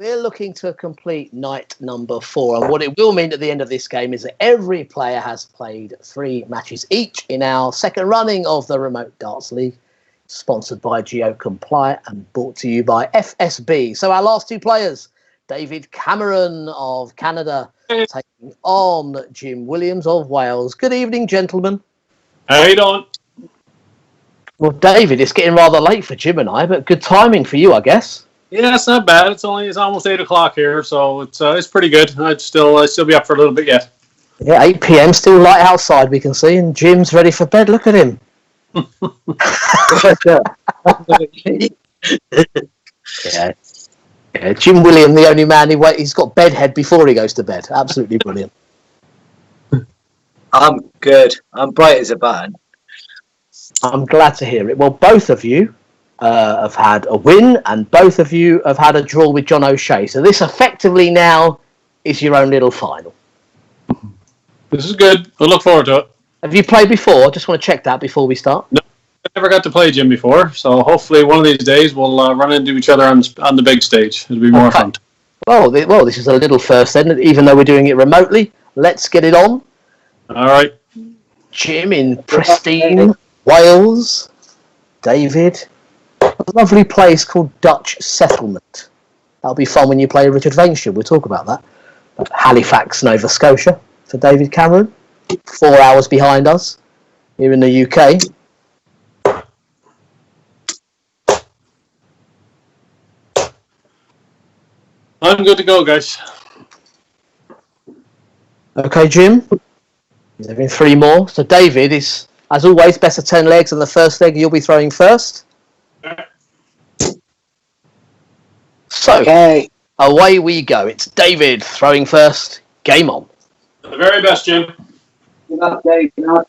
we're looking to complete night number 4. And what it will mean at the end of this game is that every player has played 3 matches each in our second running of the Remote Darts League, sponsored by GeoComply and brought to you by FSB. So our last 2 players, David Cameron of Canada, taking on Jim Williams of Wales. Good evening, gentlemen. How you doing? Well, David, it's getting rather late for Jim and I, but good timing for you, I guess. Yeah, it's not bad. It's almost 8 o'clock here, so it's pretty good. I'd still be up for a little bit yet. Yeah, 8 p.m. Still light outside, we can see, and Jim's ready for bed. Look at him. Yeah, Jim William, the only man he's got bedhead before he goes to bed. Absolutely brilliant. I'm good. I'm bright as a button. I'm glad to hear it. Well, both of you have had a win, and both of you have had a draw with John O'Shea. So this effectively now is your own little final. This is good. I look forward to it. Have you played before? Just want to check that before we start. No, I never got to play Jim before, so hopefully one of these days we'll run into each other on the big stage. It'll be more fun. Well, this is a little first then, even though we're doing it remotely. Let's get it on. All right. Jim in pristine Wales. David, a lovely place called Dutch Settlement. That'll be fun when you play Richard Vainsham. We'll talk about that. But Halifax, Nova Scotia for David Cameron. 4 hours behind us here in the UK. I'm good to go, guys. Okay, Jim. There's been 3 more. So David is, as always, best of 10 legs, and the first leg you'll be throwing first. So, away we go. It's David throwing first. Game on. The very best, Jim. Good luck, Dave. Good luck.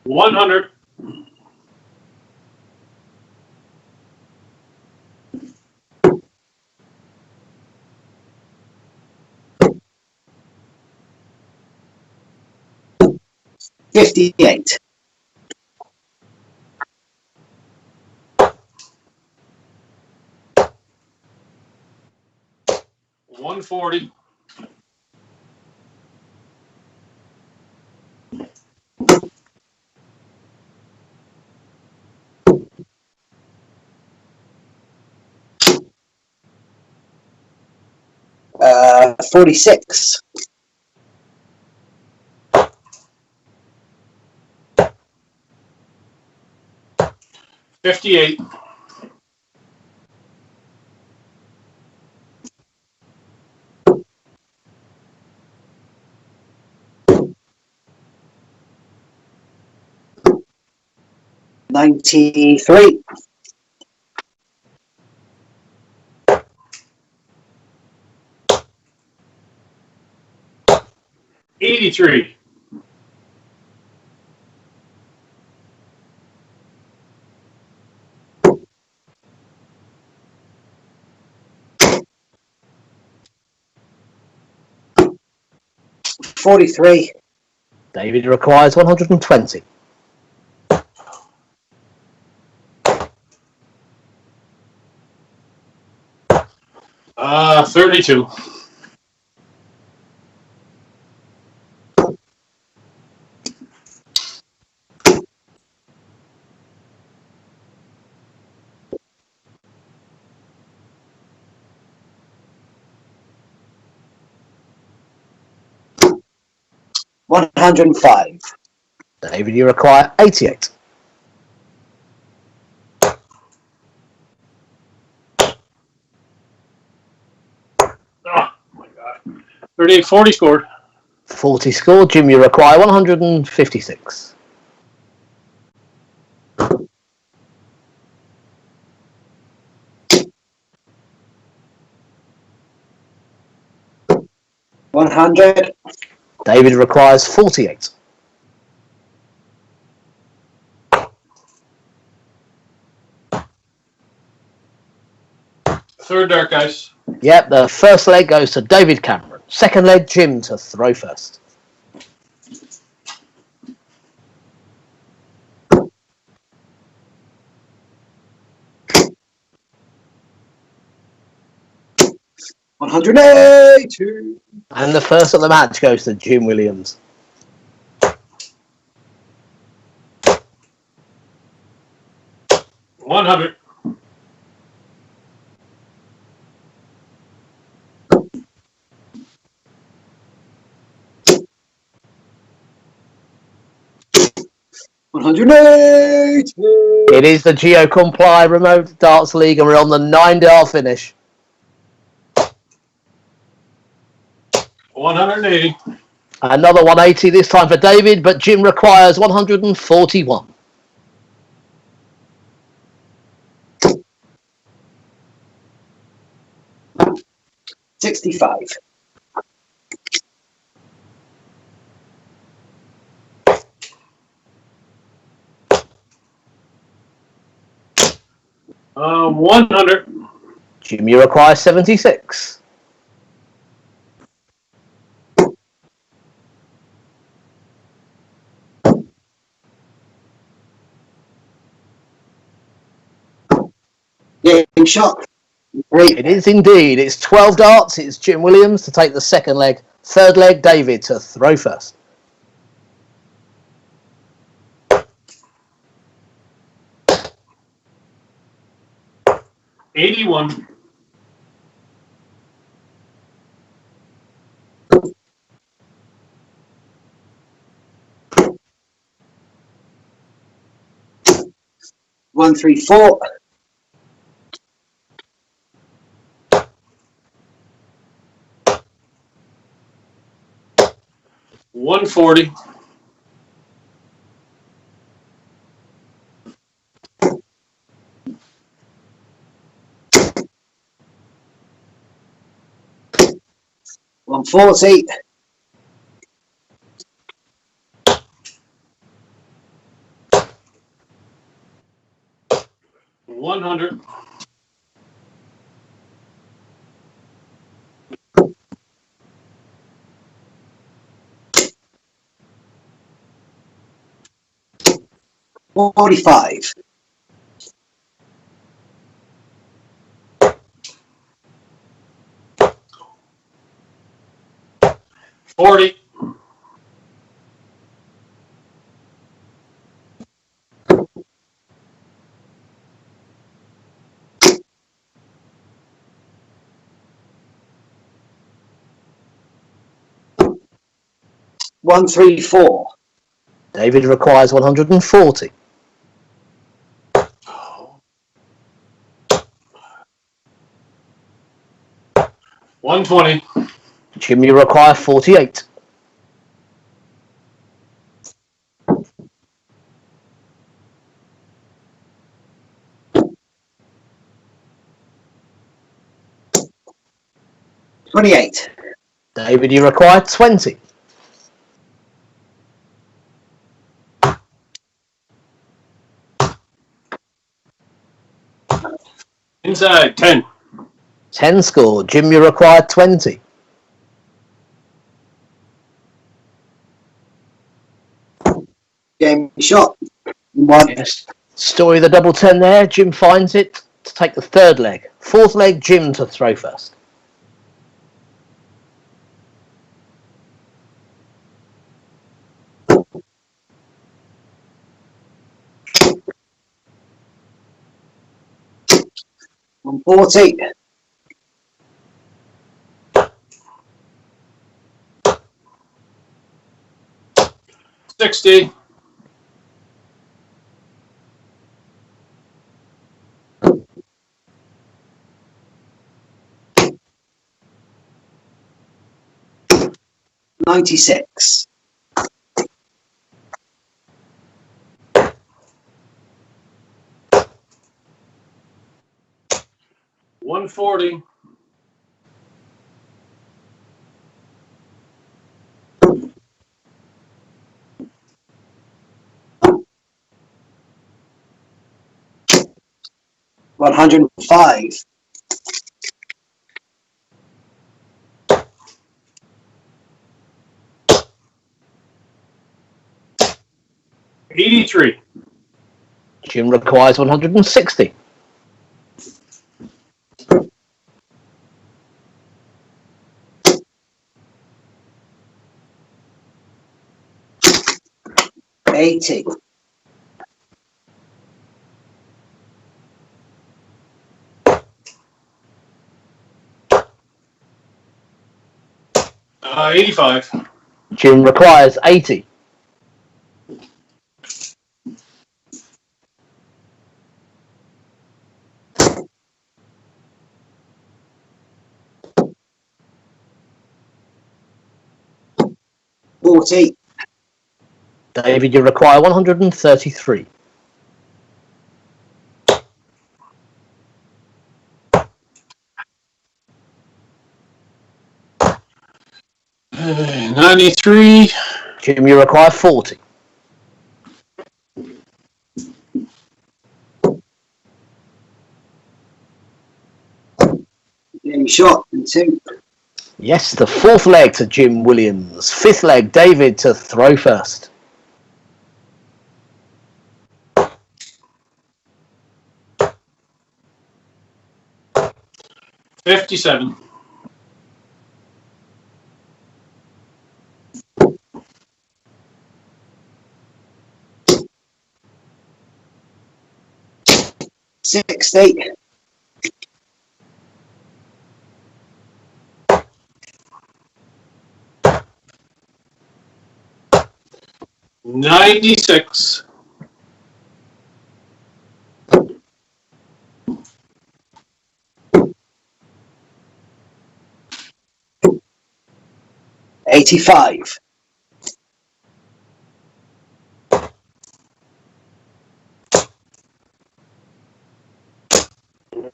$100. $58. $140. $46. $58. $93. $83. $43. David requires 120. $32. $105. David, you require 88. Oh my God. 38, 40 scored. 40 scored. Jim, you require 156. $100. David requires 48. Third dart, guys. Yep, the first leg goes to David Cameron. Second leg, Jim to throw first. 182. And the first of the match goes to Jim Williams. $100. It is the GeoComply Remote Darts League, and we're on the 9-dart finish. 180. Another 180 this time for David, but Jim requires 141. $65. $100. Jim, you require 76. Game shot. Great. It is indeed. It's 12 darts. It's Jim Williams to take the second leg. Third leg, David to throw first. $81. $134. $140. $140. $100. $45. $40. $134. David requires 140. $120. Jim, you require 48. $28. David, you require 20. Inside. 10. 10 score. Jim, you require 20. Game shot. One. Yes. Story of the double 10 there. Jim finds it to take the third leg. Fourth leg, Jim to throw first. $140. $60. $96. $140. $105. $83. Jim requires 160. 80. Uh, 85. Jim requires 80. $40. David, you require 133. Uh, 93. Jim, you require 40. Game shot and 2. Yes, the fourth leg to Jim Williams. Fifth leg, David to throw first. $57. $60. $96. $85.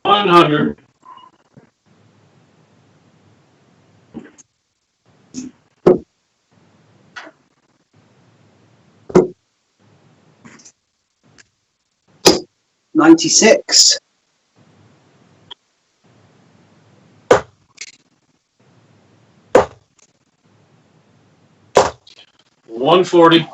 $100. $96. $140.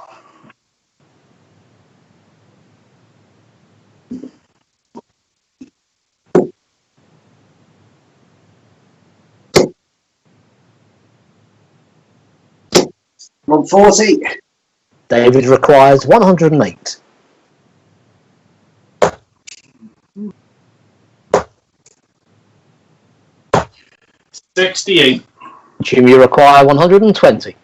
$140. David requires 108. $68. Jim, you require 120.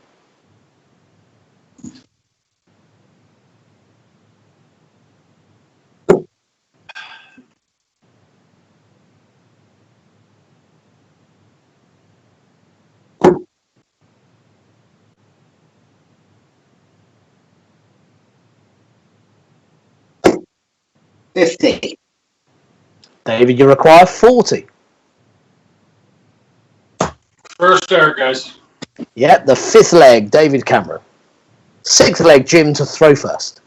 $50. David, you require 40. First start, guys. Yep, the fifth leg, David Cameron. Sixth leg, Jim to throw first.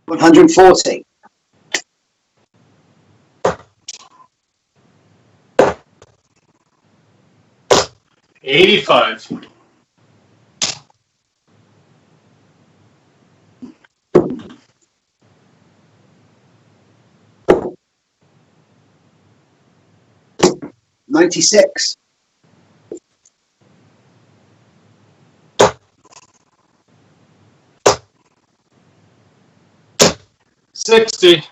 $140. $85. $96. $60.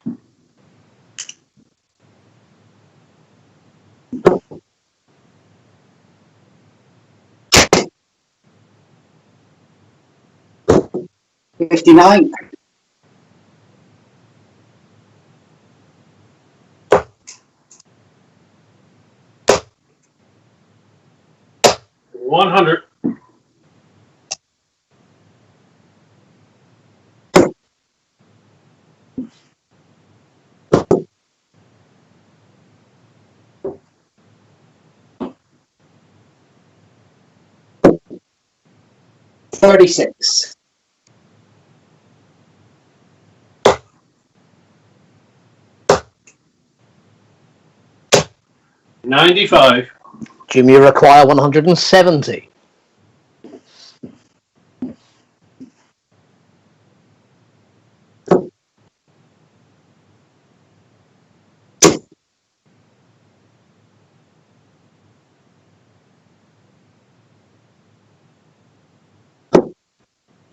$59. $100. $36. $95. Jim, you require 170.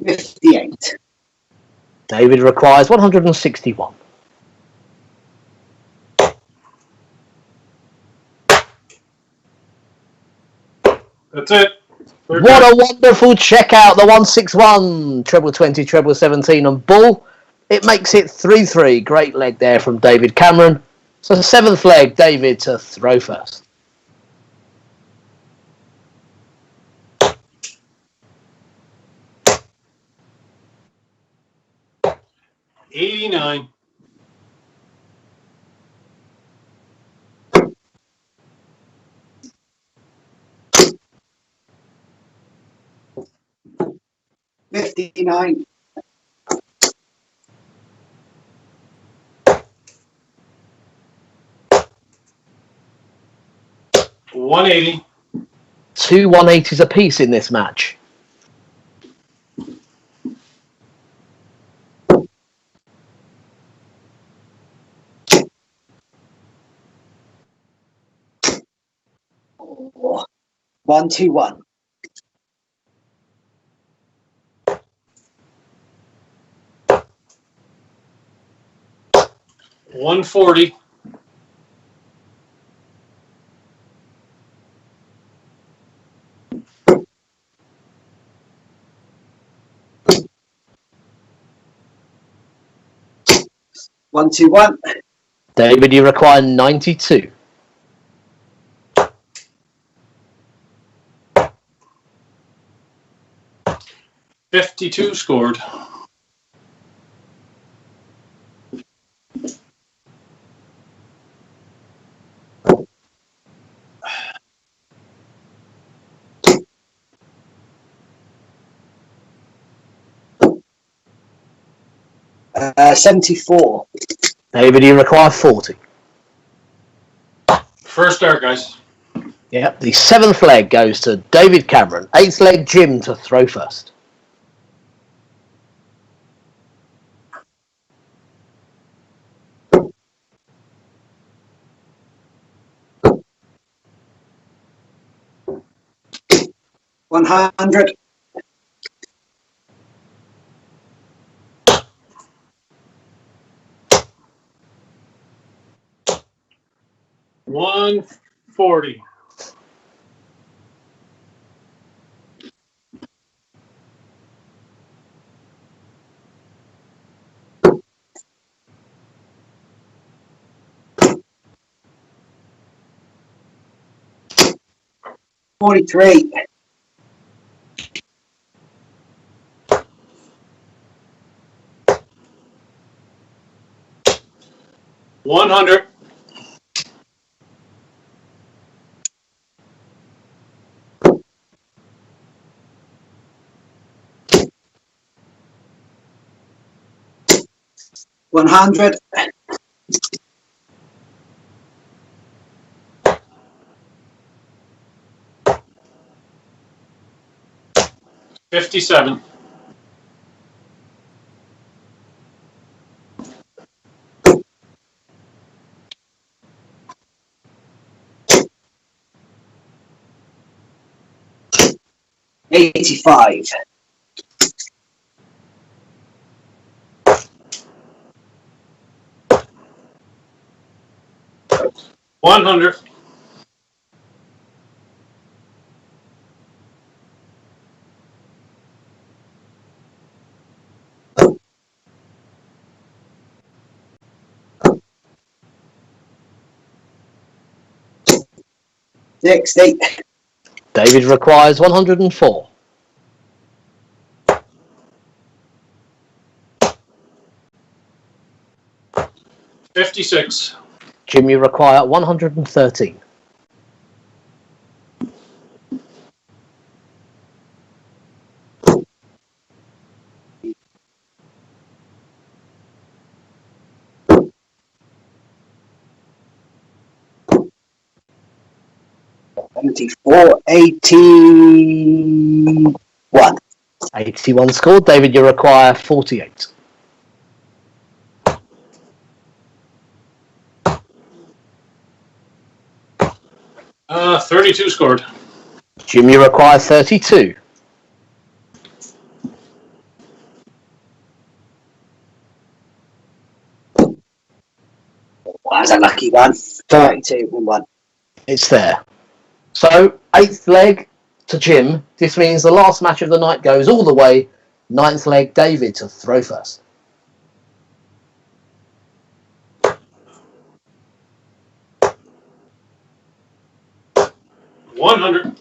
58. David requires 161. That's it. What a wonderful checkout, the 161, treble 20, treble 17 on bull. It makes it 3-3. Great leg there from David Cameron. So 7th leg, David to throw first. $89. 59. 180. 2 180s apiece in this match. Oh, 121. 140. 121. David, you require 92. 52 scored. Uh, 74. David, you require 40. First dart, guys. Yep, the 7th leg goes to David Cameron. 8th leg, Jim to throw first. $100. 140. 43. 100. 100. 57. 85. 100. 60. David requires 104. 56. Jim, you require 113. 74. 81. 81 scored. David, you require 48. 32 scored. Jim, you require 32. that's a lucky one. 32 and 1. It's there. So, 8th leg to Jim. This means the last match of the night goes all the way. 9th leg, David to throw first. $100.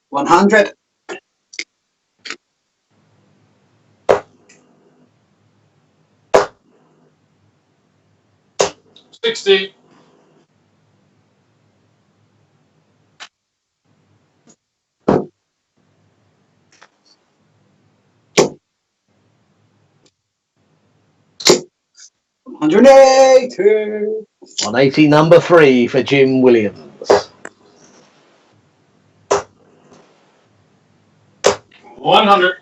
100. 60. 180. 180, number 3 for Jim Williams. 100.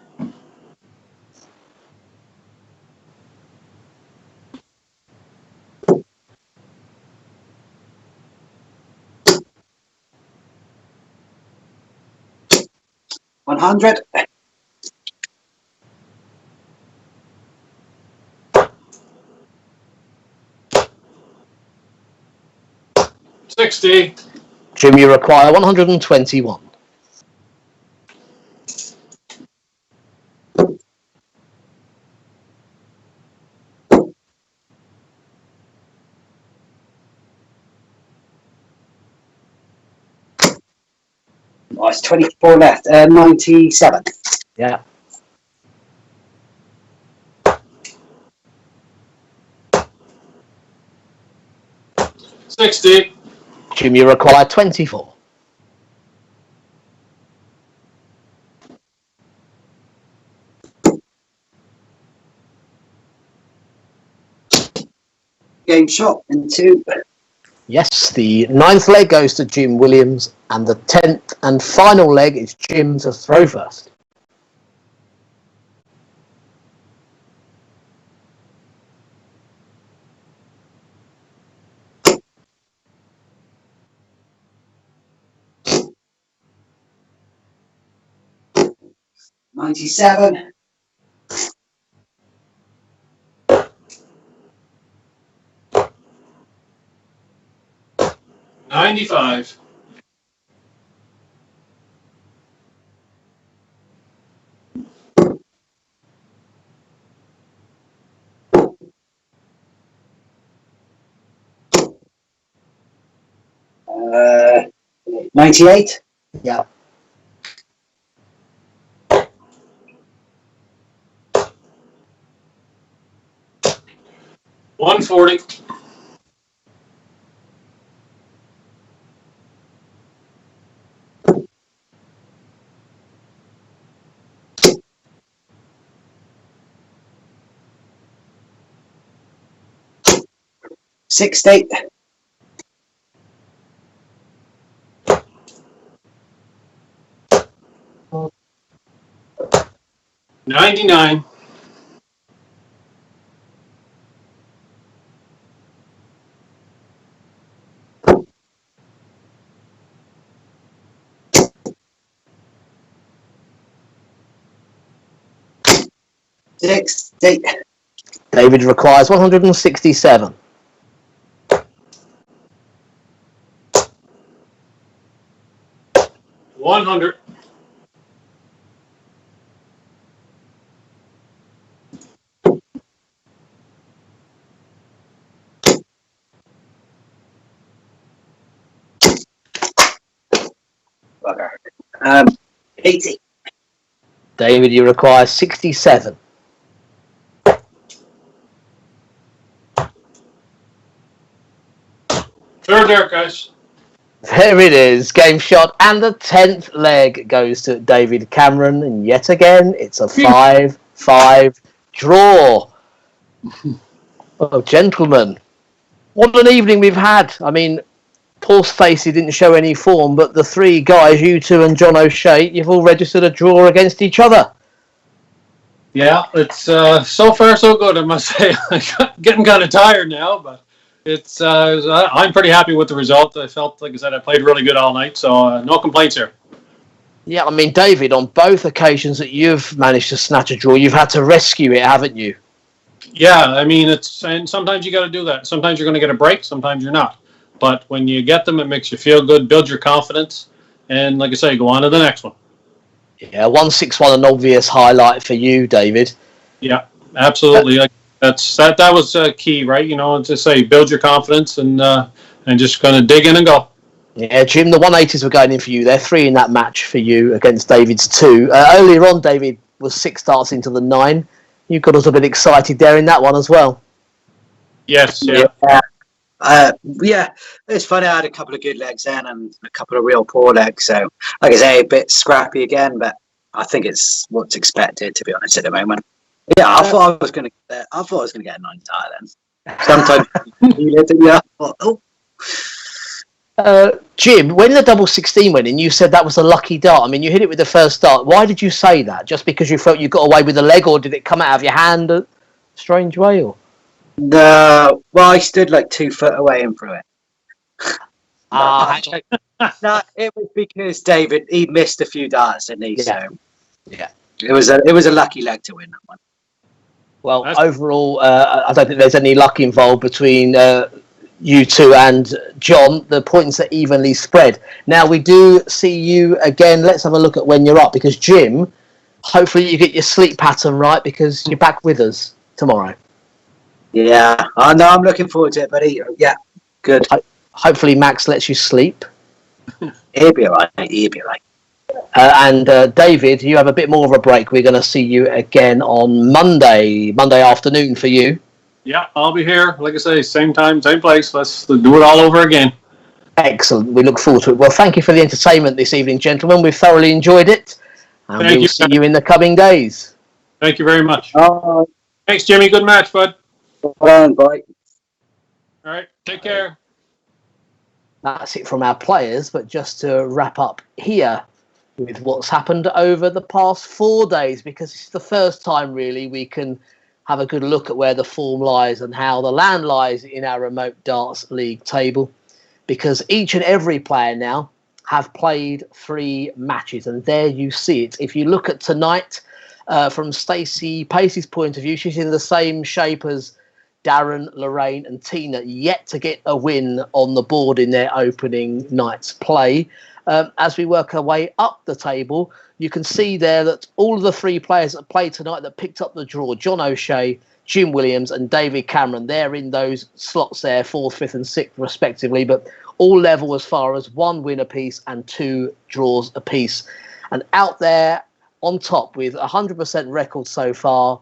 100. 60. Jim, you require 121. 24 left. 97. Yeah. 60. Jim, you require 24. 'Game shot in 2. Yes, the 9th leg goes to Jim Williams, and the 10th and final leg is Jim to throw first. $97. 95. 98. Yeah. 140. 60. 99. 60. David requires 167. 100. 80. David, you require 67. Third there, guys. There it is, game shot, and the 10th leg goes to David Cameron, and yet again it's a 5-5 draw. Oh, gentlemen, what an evening we've had. I mean, poor Stacey didn't show any form, but the three guys, you two and John O'Shea, you've all registered a draw against each other. Yeah, it's so far so good, I must say. I'm getting kind of tired now, but I'm pretty happy with the result. I felt, like I said, I played really good all night, so no complaints here. Yeah, I mean, David, on both occasions that you've managed to snatch a draw, you've had to rescue it, haven't you? Yeah, I mean, and sometimes you got to do that. Sometimes you're going to get a break, sometimes you're not. But when you get them, it makes you feel good, build your confidence, and like I say, go on to the next one. Yeah, 161, an obvious highlight for you, David. Yeah, absolutely. That was key, right? You know, to say build your confidence and just kind of dig in and go. Yeah, Jim, the 180s were going in for you. They're 3 in that match for you against David's 2. Earlier on, David was 6 darts into the 9. You got us a bit excited there in that one as well. Yes, yeah. Yeah, it's funny. I had a couple of good legs then and a couple of real poor legs. So, like I say, a bit scrappy again, but I think it's what's expected, to be honest, at the moment. Yeah, I thought I was going to get. I thought I was going to get a 9 tire then. Sometimes Jim, when the double 16 went in, you said that was a lucky dart. I mean, you hit it with the first dart. Why did you say that? Just because you felt you got away with the leg, or did it come out of your hand a strange way? Or? No, well, I stood like 2 foot away and threw it. No, it was because David, he missed a few darts, didn't he? Yeah. So Yeah. It was a lucky leg to win that one. Well, overall, I don't think there's any luck involved between you two and John. The points are evenly spread. Now, we do see you again. Let's have a look at when you're up, because Jim, hopefully you get your sleep pattern right, because you're back with us tomorrow. Yeah, I know. I'm looking forward to it, buddy. Yeah, good. Hopefully Max lets you sleep. He'll be all right. He'll be all right. And David, you have a bit more of a break. We're going to see you again on Monday afternoon for you. Yeah, I'll be here. Like I say, same time, same place. Let's do it all over again. Excellent. We look forward to it. Well, thank you for the entertainment this evening, gentlemen. We've thoroughly enjoyed it. And we'll see you in the coming days. Thank you very much. Thanks, Jimmy. Good match, bud. Bye. All right, take care. That's it from our players, but just to wrap up here with what's happened over the past 4 days, because it's the first time really we can have a good look at where the form lies and how the land lies in our Remote Darts League table, because each and every player now have played 3 matches, and there you see it. If you look at tonight, from Stacey Pace's point of view, she's in the same shape as Darren, Lorraine and Tina, yet to get a win on the board in their opening night's play. As we work our way up the table, you can see there that all of the 3 players that played tonight that picked up the draw, John O'Shea, Jim Williams and David Cameron, they're in those slots there, 4th, 5th and 6th respectively, but all level as far as 1 win apiece and 2 draws apiece. And out there on top with 100% record so far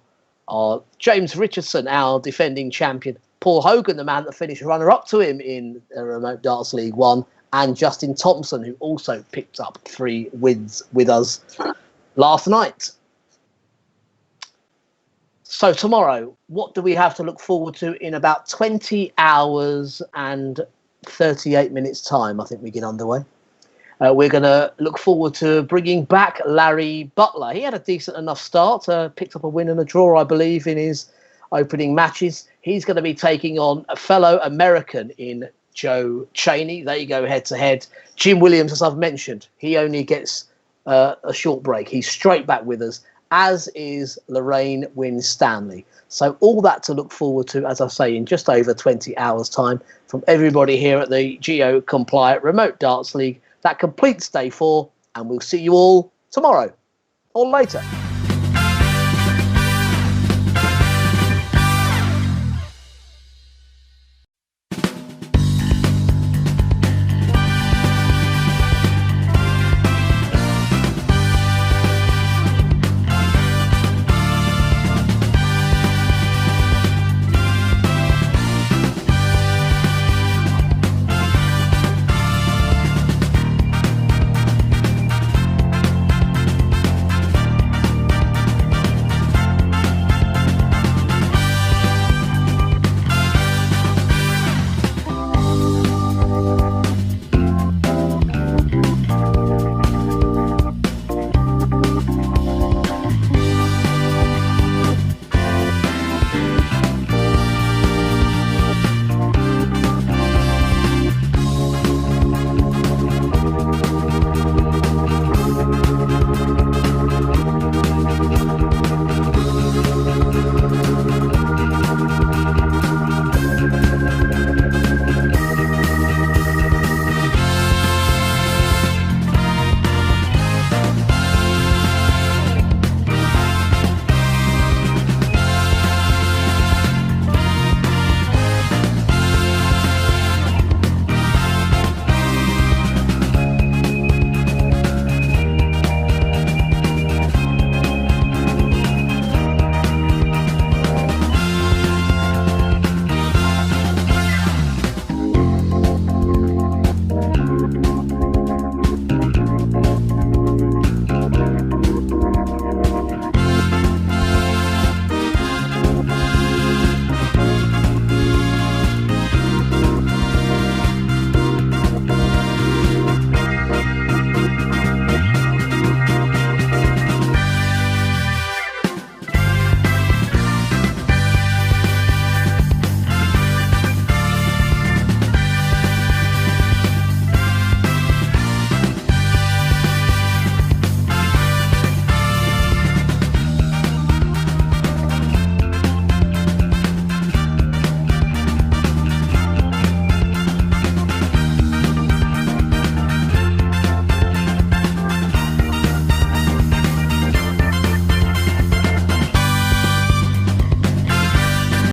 are James Richardson, our defending champion, Paul Hogan, the man that finished runner-up to him in the Remote Darts League 1, and Justin Thompson, who also picked up 3 wins with us last night. So tomorrow, what do we have to look forward to in about 20 hours and 38 minutes time? I think we get underway. We're going to look forward to bringing back Larry Butler. He had a decent enough start, picked up a win and a draw, I believe, in his opening matches. He's going to be taking on a fellow American in Joe Chaney. They go head-to-head. Jim Williams, as I've mentioned, he only gets a short break. He's straight back with us, as is Lorraine Winstanley. So all that to look forward to, as I say, in just over 20 hours' time from everybody here at the GeoComply Remote Darts League. That completes day 4, and we'll see you all tomorrow or later.